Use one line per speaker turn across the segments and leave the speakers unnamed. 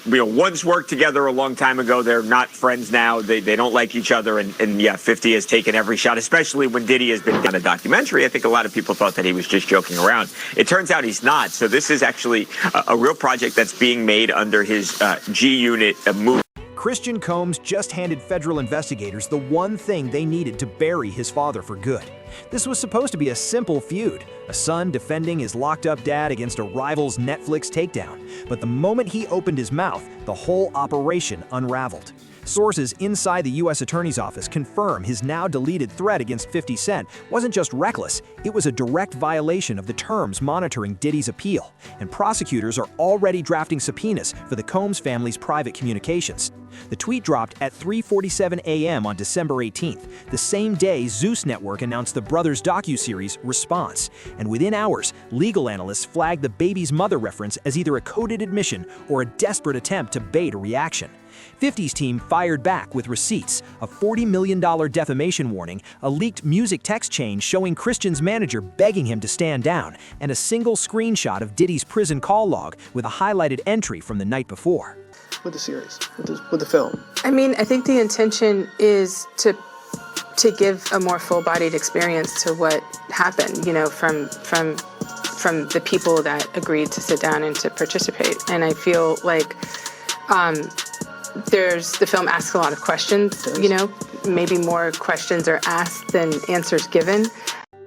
once worked together a long time ago. They're not friends now. They don't like each other. And yeah, 50 has taken every shot, especially when Diddy has been on a documentary. I think a lot of people thought that he was just joking around. It turns out he's not. So this is actually a real project that's being made under his G-Unit movie.
Christian Combs just handed federal investigators the one thing they needed to bury his father for good. This was supposed to be a simple feud, a son defending his locked-up dad against a rival's Netflix takedown. But the moment he opened his mouth, the whole operation unraveled. Sources inside the U.S. Attorney's Office confirm his now-deleted threat against 50 Cent wasn't just reckless, it was a direct violation of the terms monitoring Diddy's appeal, and prosecutors are already drafting subpoenas for the Combs family's private communications. The tweet dropped at 3:47 a.m. on December 18th, the same day Zeus Network announced the brothers' docuseries Response, and within hours, legal analysts flagged the baby's mother reference as either a coded admission or a desperate attempt to bait a reaction. 50's team fired back with receipts, a $40 million defamation warning, a leaked music text chain showing Christian's manager begging him to stand down, and a single screenshot of Diddy's prison call log with a highlighted entry from the night before.
With the series, with the film?
I mean, I think the intention is to give a more full-bodied experience to what happened, from the people that agreed to sit down and to participate. And I feel like the film asks a lot of questions, maybe more questions are asked than answers given.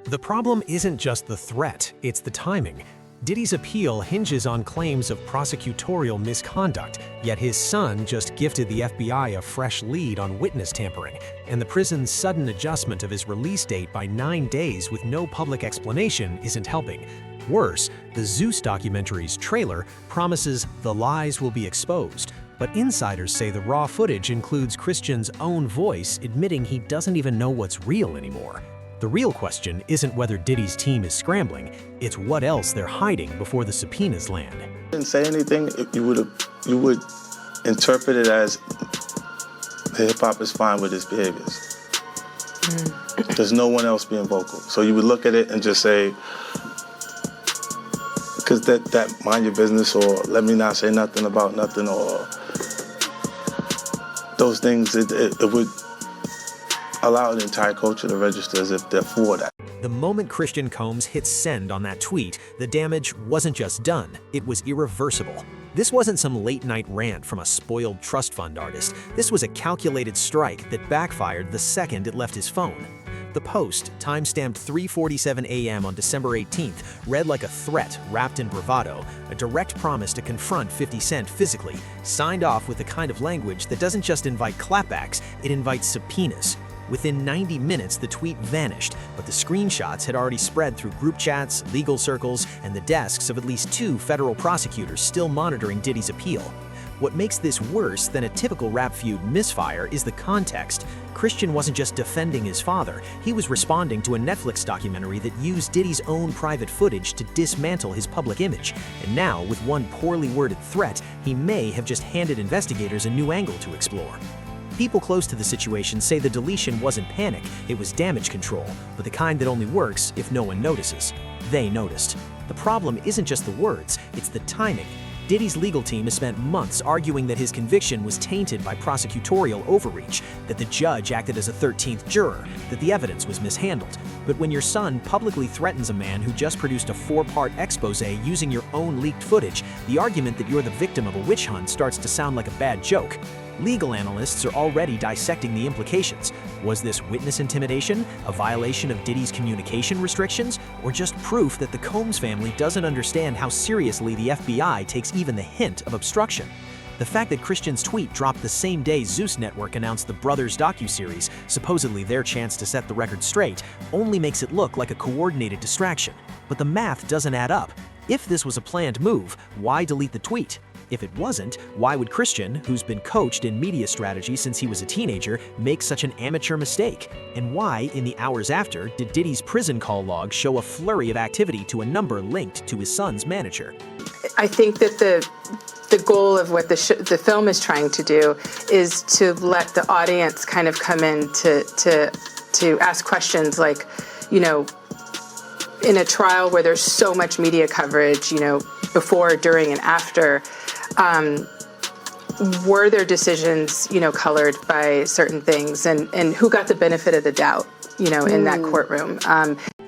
The problem isn't just the threat, it's the timing. Diddy's appeal hinges on claims of prosecutorial misconduct, yet his son just gifted the FBI a fresh lead on witness tampering, and the prison's sudden adjustment of his release date by 9 days with no public explanation isn't helping. Worse, the Zeus documentary's trailer promises the lies will be exposed, but insiders say the raw footage includes Christian's own voice admitting he doesn't even know what's real anymore. The real question isn't whether Diddy's team is scrambling, it's what else they're hiding before the subpoenas land.
Didn't say anything, you would interpret it as hip-hop is fine with his behaviors. There's no one else being vocal. So you would look at it and just say, because that mind your business, or let me not say nothing about nothing, or those things, it would allow the entire culture to register as if they're for that.
The moment Christian Combs hit send on that tweet, the damage wasn't just done, it was irreversible. This wasn't some late-night rant from a spoiled trust fund artist. This was a calculated strike that backfired the second it left his phone. The post, timestamped 3:47 a.m. on December 18th, read like a threat wrapped in bravado, a direct promise to confront 50 Cent physically, signed off with the kind of language that doesn't just invite clapbacks, it invites subpoenas. Within 90 minutes, the tweet vanished, but the screenshots had already spread through group chats, legal circles, and the desks of at least 2 federal prosecutors still monitoring Diddy's appeal. What makes this worse than a typical rap feud misfire is the context. Christian wasn't just defending his father, he was responding to a Netflix documentary that used Diddy's own private footage to dismantle his public image. And now, with one poorly worded threat, he may have just handed investigators a new angle to explore. People close to the situation say the deletion wasn't panic, it was damage control, but the kind that only works if no one notices. They noticed. The problem isn't just the words, it's the timing. Diddy's legal team has spent months arguing that his conviction was tainted by prosecutorial overreach, that the judge acted as a 13th juror, that the evidence was mishandled. But when your son publicly threatens a man who just produced a 4-part expose using your own leaked footage, the argument that you're the victim of a witch hunt starts to sound like a bad joke. Legal analysts are already dissecting the implications. Was this witness intimidation, a violation of Diddy's communication restrictions, or just proof that the Combs family doesn't understand how seriously the FBI takes even the hint of obstruction? The fact that Christian's tweet dropped the same day Zeus Network announced the brothers' docuseries, supposedly their chance to set the record straight, only makes it look like a coordinated distraction. But the math doesn't add up. If this was a planned move, why delete the tweet? If it wasn't, why would Christian, who's been coached in media strategy since he was a teenager, make such an amateur mistake? And why, in the hours after, did Diddy's prison call log show a flurry of activity to a number linked to his son's manager?
I think that the goal of what the film is trying to do is to let the audience kind of come in to ask questions like, in a trial where there's so much media coverage, before, during, and after, were their decisions, colored by certain things, and who got the benefit of the doubt, in that courtroom.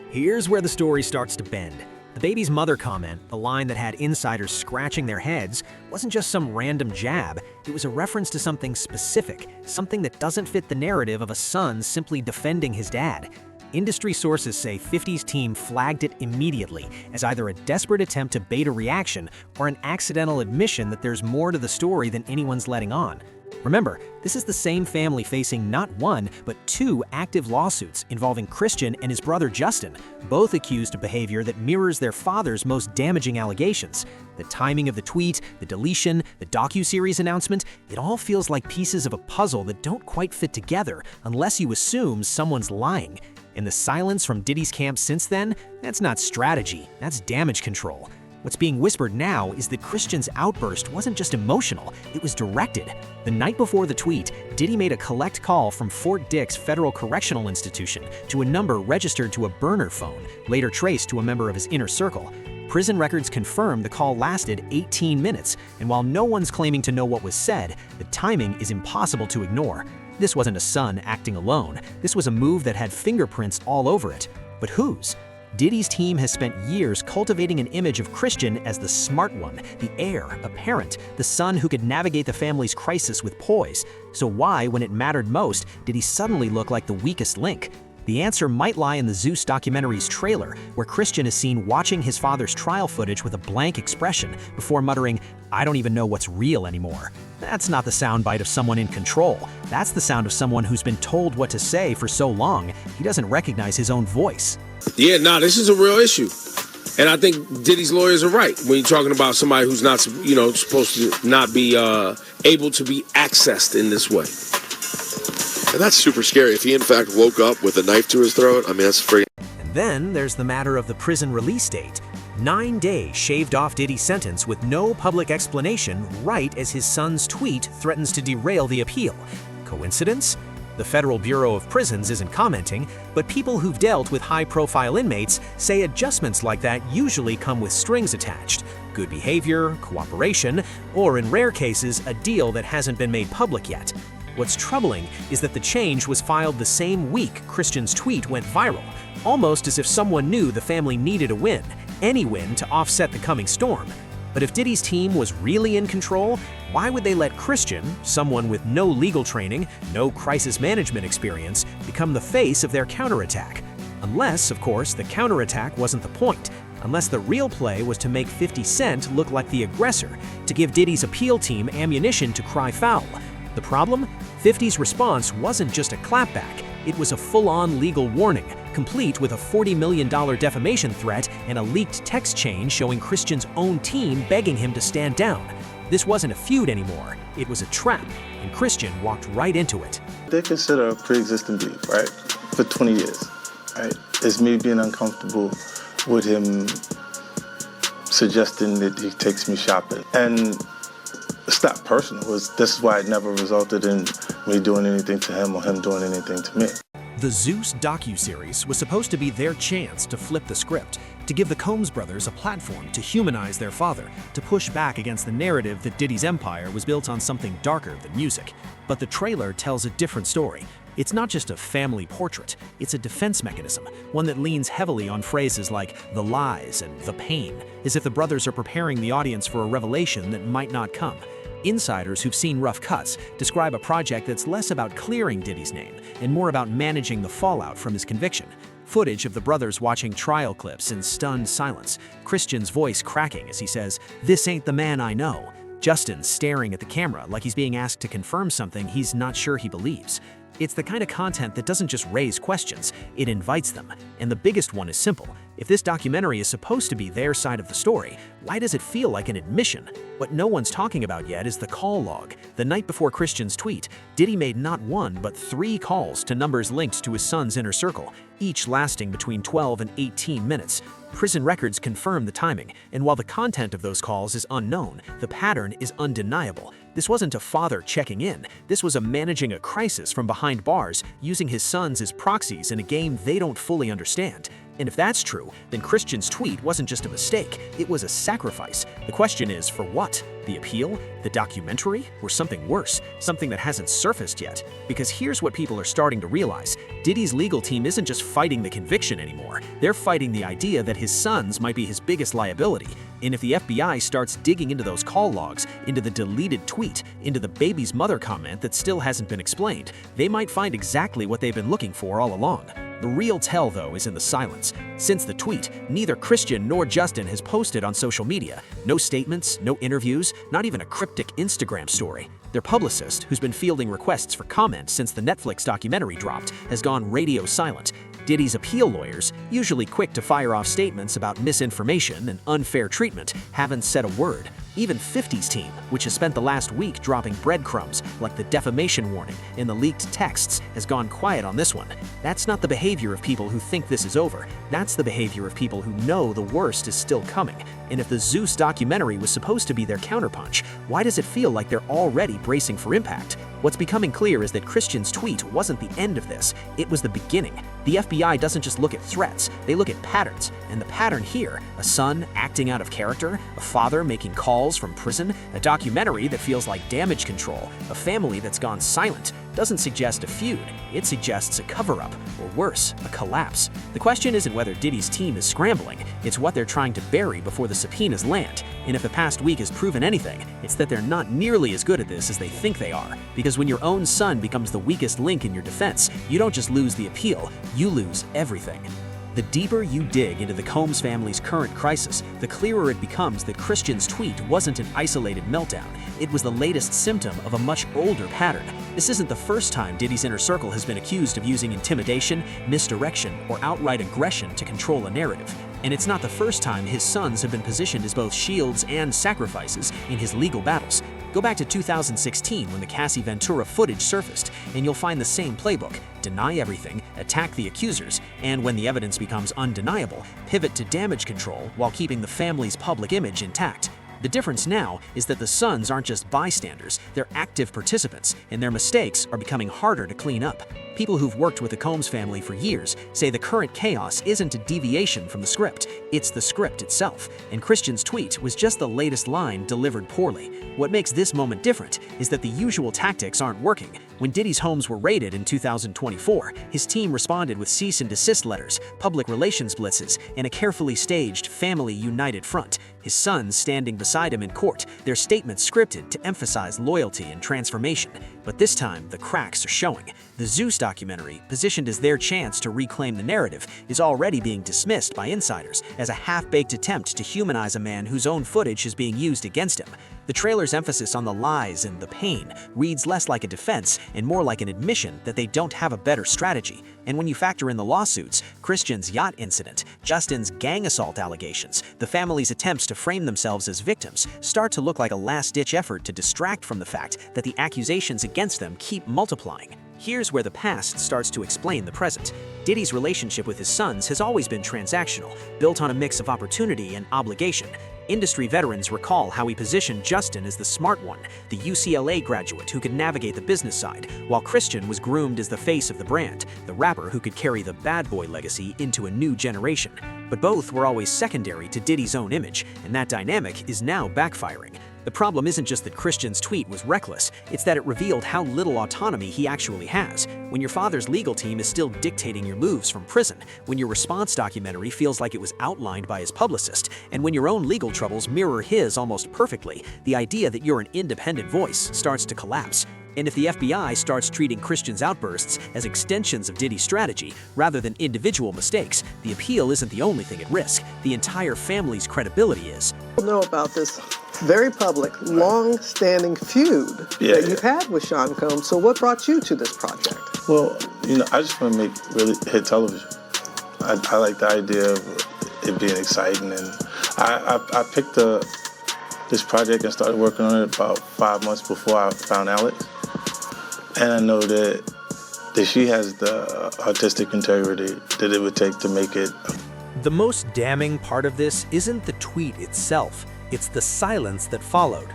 Here's where the story starts to bend. The baby's mother comment, the line that had insiders scratching their heads, wasn't just some random jab. It was a reference to something specific, something that doesn't fit the narrative of a son simply defending his dad. Industry sources say 50's team flagged it immediately as either a desperate attempt to bait a reaction or an accidental admission that there's more to the story than anyone's letting on. Remember, this is the same family facing not one, but 2 active lawsuits involving Christian and his brother Justin, both accused of behavior that mirrors their father's most damaging allegations. The timing of the tweet, the deletion, the docuseries announcement, it all feels like pieces of a puzzle that don't quite fit together unless you assume someone's lying. And the silence from Diddy's camp since then, that's not strategy, that's damage control. What's being whispered now is that Christian's outburst wasn't just emotional, it was directed. The night before the tweet, Diddy made a collect call from Fort Dix Federal Correctional Institution to a number registered to a burner phone, later traced to a member of his inner circle. Prison records confirm the call lasted 18 minutes, and while no one's claiming to know what was said, the timing is impossible to ignore. This wasn't a son acting alone, this was a move that had fingerprints all over it. But whose? Diddy's team has spent years cultivating an image of Christian as the smart one, the heir, a parent, the son who could navigate the family's crisis with poise. So why, when it mattered most, did he suddenly look like the weakest link? The answer might lie in the Zeus documentary's trailer, where Christian is seen watching his father's trial footage with a blank expression before muttering, "I don't even know what's real anymore." That's not the soundbite of someone in control. That's the sound of someone who's been told what to say for so long, he doesn't recognize his own voice.
Yeah, this is a real issue. And I think Diddy's lawyers are right when you're talking about somebody who's not, supposed to not be able to be accessed in this way.
And that's super scary. If he in fact woke up with a knife to his throat, that's freaking.
And then there's the matter of the prison release date. 9 days shaved off Diddy's sentence with no public explanation right as his son's tweet threatens to derail the appeal. Coincidence? The Federal Bureau of Prisons isn't commenting, but people who've dealt with high-profile inmates say adjustments like that usually come with strings attached. Good behavior, cooperation, or in rare cases, a deal that hasn't been made public yet. What's troubling is that the change was filed the same week Christian's tweet went viral, almost as if someone knew the family needed a win, any win to offset the coming storm. But if Diddy's team was really in control, why would they let Christian, someone with no legal training, no crisis management experience, become the face of their counterattack? Unless, of course, the counterattack wasn't the point. Unless the real play was to make 50 Cent look like the aggressor, to give Diddy's appeal team ammunition to cry foul. The problem? 50's response wasn't just a clapback, it was a full-on legal warning, complete with a $40 million defamation threat and a leaked text chain showing Christian's own team begging him to stand down. This wasn't a feud anymore, it was a trap, and Christian walked right into it.
They consider a pre-existing beef, right? For 20 years, right? It's me being uncomfortable with him suggesting that he takes me shopping. And it's not personal. This is why it never resulted in me doing anything to him or him doing anything to me.
The Zeus docuseries was supposed to be their chance to flip the script, to give the Combs brothers a platform to humanize their father, to push back against the narrative that Diddy's empire was built on something darker than music. But the trailer tells a different story. It's not just a family portrait, it's a defense mechanism, one that leans heavily on phrases like the lies and the pain, as if the brothers are preparing the audience for a revelation that might not come. Insiders who've seen rough cuts describe a project that's less about clearing Diddy's name and more about managing the fallout from his conviction. Footage of the brothers watching trial clips in stunned silence, Christian's voice cracking as he says, "This ain't the man I know." Justin staring at the camera like he's being asked to confirm something he's not sure he believes. It's the kind of content that doesn't just raise questions, it invites them. And the biggest one is simple. If this documentary is supposed to be their side of the story, why does it feel like an admission? What no one's talking about yet is the call log. The night before Christian's tweet, Diddy made not 1 but 3 calls to numbers linked to his son's inner circle, each lasting between 12 and 18 minutes. Prison records confirm the timing, and while the content of those calls is unknown, the pattern is undeniable. This wasn't a father checking in, this was a managing a crisis from behind bars, using his sons as proxies in a game they don't fully understand. And if that's true, then Christian's tweet wasn't just a mistake, it was a sacrifice. The question is, for what? The appeal? The documentary? Or something worse? Something that hasn't surfaced yet? Because here's what people are starting to realize. Diddy's legal team isn't just fighting the conviction anymore. They're fighting the idea that his sons might be his biggest liability. And if the FBI starts digging into those call logs, into the deleted tweet, into the baby's mother comment that still hasn't been explained, they might find exactly what they've been looking for all along. The real tell, though, is in the silence. Since the tweet, neither Christian nor Justin has posted on social media. No statements, no interviews, not even a cryptic Instagram story. Their publicist, who's been fielding requests for comment since the Netflix documentary dropped, has gone radio silent. Diddy's appeal lawyers, usually quick to fire off statements about misinformation and unfair treatment, haven't said a word. Even 50's team, which has spent the last week dropping breadcrumbs like the defamation warning in the leaked texts, has gone quiet on this one. That's not the behavior of people who think this is over. That's the behavior of people who know the worst is still coming. And if the Zeus documentary was supposed to be their counterpunch, why does it feel like they're already bracing for impact? What's becoming clear is that Christian's tweet wasn't the end of this, it was the beginning. The FBI doesn't just look at threats, they look at patterns. And the pattern here, a son acting out of character, a father making calls from prison, a documentary that feels like damage control, a family that's gone silent, doesn't suggest a feud, it suggests a cover-up, or worse, a collapse. The question isn't whether Diddy's team is scrambling, it's what they're trying to bury before the subpoenas land. And if the past week has proven anything, it's that they're not nearly as good at this as they think they are. Because when your own son becomes the weakest link in your defense, you don't just lose the appeal, you lose everything. The deeper you dig into the Combs family's current crisis, the clearer it becomes that Christian's tweet wasn't an isolated meltdown. It was the latest symptom of a much older pattern. This isn't the first time Diddy's inner circle has been accused of using intimidation, misdirection, or outright aggression to control a narrative. And it's not the first time his sons have been positioned as both shields and sacrifices in his legal battles. Go back to 2016 when the Cassie Ventura footage surfaced, and you'll find the same playbook. Deny everything, attack the accusers, and when the evidence becomes undeniable, pivot to damage control while keeping the family's public image intact. The difference now is that the sons aren't just bystanders, they're active participants, and their mistakes are becoming harder to clean up. People who've worked with the Combs family for years say the current chaos isn't a deviation from the script, it's the script itself, and Christian's tweet was just the latest line delivered poorly. What makes this moment different is that the usual tactics aren't working. When Diddy's homes were raided in 2024, his team responded with cease and desist letters, public relations blitzes, and a carefully staged family united front. His sons standing beside him in court, their statements scripted to emphasize loyalty and transformation. But this time, the cracks are showing. The Zeus documentary, positioned as their chance to reclaim the narrative, is already being dismissed by insiders as a half-baked attempt to humanize a man whose own footage is being used against him. The trailer's emphasis on the lies and the pain reads less like a defense and more like an admission that they don't have a better strategy. And when you factor in the lawsuits, Christian's yacht incident, Justin's gang assault allegations, the family's attempts to frame themselves as victims, start to look like a last-ditch effort to distract from the fact that the accusations against them keep multiplying. Here's where the past starts to explain the present. Diddy's relationship with his sons has always been transactional, built on a mix of opportunity and obligation. Industry veterans recall how he positioned Justin as the smart one, the UCLA graduate who could navigate the business side, while Christian was groomed as the face of the brand, the rapper who could carry the bad boy legacy into a new generation. But both were always secondary to Diddy's own image, and that dynamic is now backfiring. The problem isn't just that Christian's tweet was reckless, it's that it revealed how little autonomy he actually has. When your father's legal team is still dictating your moves from prison, when your response documentary feels like it was outlined by his publicist, and when your own legal troubles mirror his almost perfectly, the idea that you're an independent voice starts to collapse. And if the FBI starts treating Christian's outbursts as extensions of Diddy's strategy rather than individual mistakes, the appeal isn't the only thing at risk. The entire family's credibility is.
People know about this very public, long-standing feud that you've had with Sean Combs. So what brought you to this project?
Well, I just want to make really hit television. I like the idea of it being exciting, and I picked this project and started working on it about 5 months before I found Alex. And I know that she has the artistic integrity that it would take to make it.
The most damning part of this isn't the tweet itself, it's the silence that followed.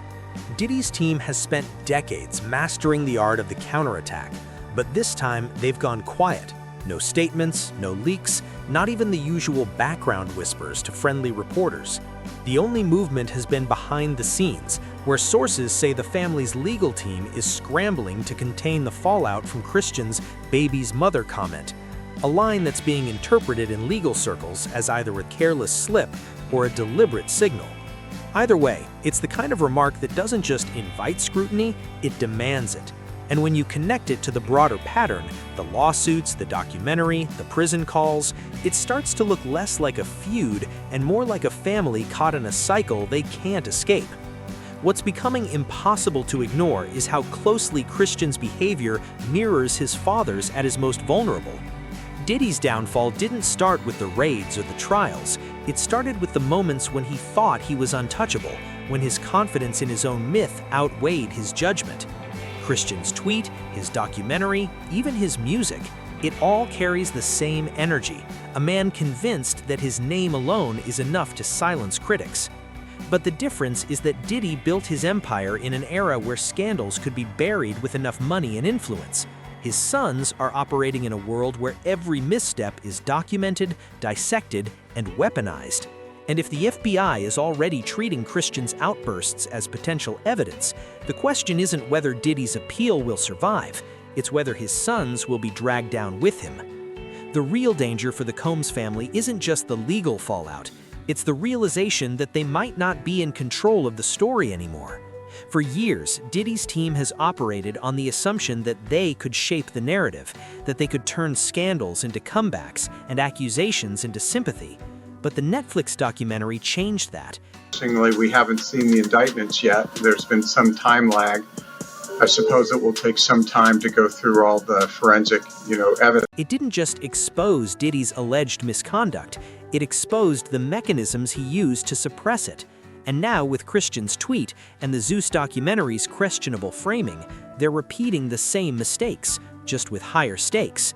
Diddy's team has spent decades mastering the art of the counterattack, but this time they've gone quiet.
No statements, no leaks, not even the usual background whispers to friendly reporters. The only movement has been behind the scenes, where sources say the family's legal team is scrambling to contain the fallout from Christian's "baby's mother" comment, a line that's being interpreted in legal circles as either a careless slip or a deliberate signal. Either way, it's the kind of remark that doesn't just invite scrutiny, it demands it. And when you connect it to the broader pattern, the lawsuits, the documentary, the prison calls, it starts to look less like a feud and more like a family caught in a cycle they can't escape. What's becoming impossible to ignore is how closely Christian's behavior mirrors his father's at his most vulnerable. Diddy's downfall didn't start with the raids or the trials. It started with the moments when he thought he was untouchable, when his confidence in his own myth outweighed his judgment. Christian's tweet, his documentary, even his music, it all carries the same energy, a man convinced that his name alone is enough to silence critics. But the difference is that Diddy built his empire in an era where scandals could be buried with enough money and influence. His sons are operating in a world where every misstep is documented, dissected, and weaponized. And if the FBI is already treating Christian's outbursts as potential evidence, the question isn't whether Diddy's appeal will survive, it's whether his sons will be dragged down with him. The real danger for the Combs family isn't just the legal fallout, it's the realization that they might not be in control of the story anymore. For years, Diddy's team has operated on the assumption that they could shape the narrative, that they could turn scandals into comebacks and accusations into sympathy. But the Netflix documentary changed that.
Interestingly, we haven't seen the indictments yet. There's been some time lag. I suppose it will take some time to go through all the forensic, evidence.
It didn't just expose Diddy's alleged misconduct, it exposed the mechanisms he used to suppress it. And now, with Christian's tweet and the Zeus documentary's questionable framing, they're repeating the same mistakes, just with higher stakes.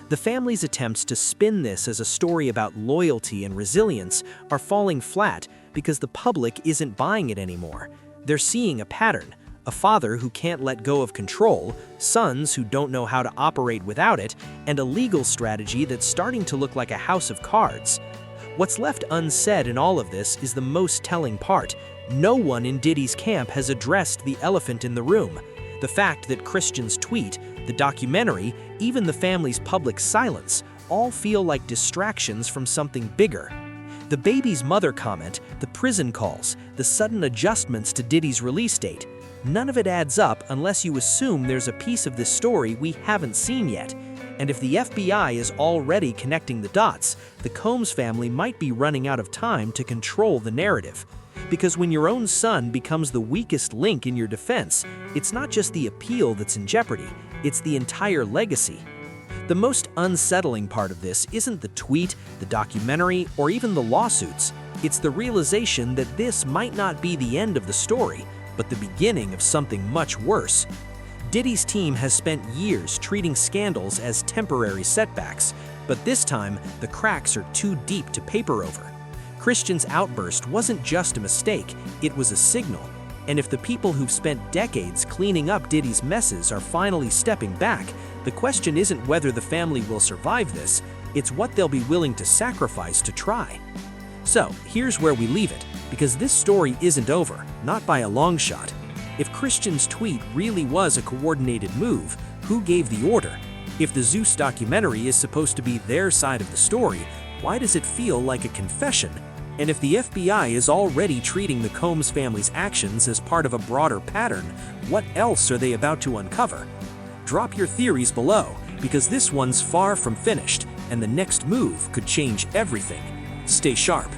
The family's attempts to spin this as a story about loyalty and resilience are falling flat because the public isn't buying it anymore. They're seeing a pattern, a father who can't let go of control, sons who don't know how to operate without it, and a legal strategy that's starting to look like a house of cards. What's left unsaid in all of this is the most telling part. No one in Diddy's camp has addressed the elephant in the room. The fact that Christian's tweet, the documentary, even the family's public silence, all feel like distractions from something bigger. The baby's mother comment, the prison calls, the sudden adjustments to Diddy's release date, none of it adds up unless you assume there's a piece of this story we haven't seen yet. And if the FBI is already connecting the dots, the Combs family might be running out of time to control the narrative. Because when your own son becomes the weakest link in your defense, it's not just the appeal that's in jeopardy, it's the entire legacy. The most unsettling part of this isn't the tweet, the documentary, or even the lawsuits. It's the realization that this might not be the end of the story, but the beginning of something much worse. Diddy's team has spent years treating scandals as temporary setbacks, but this time the cracks are too deep to paper over. Christian's outburst wasn't just a mistake, it was a signal. And if the people who've spent decades cleaning up Diddy's messes are finally stepping back, the question isn't whether the family will survive this, it's what they'll be willing to sacrifice to try. So, here's where we leave it, because this story isn't over, not by a long shot. If Christian's tweet really was a coordinated move, who gave the order? If the Zeus documentary is supposed to be their side of the story, why does it feel like a confession? And if the FBI is already treating the Combs family's actions as part of a broader pattern, what else are they about to uncover? Drop your theories below, because this one's far from finished, and the next move could change everything. Stay sharp.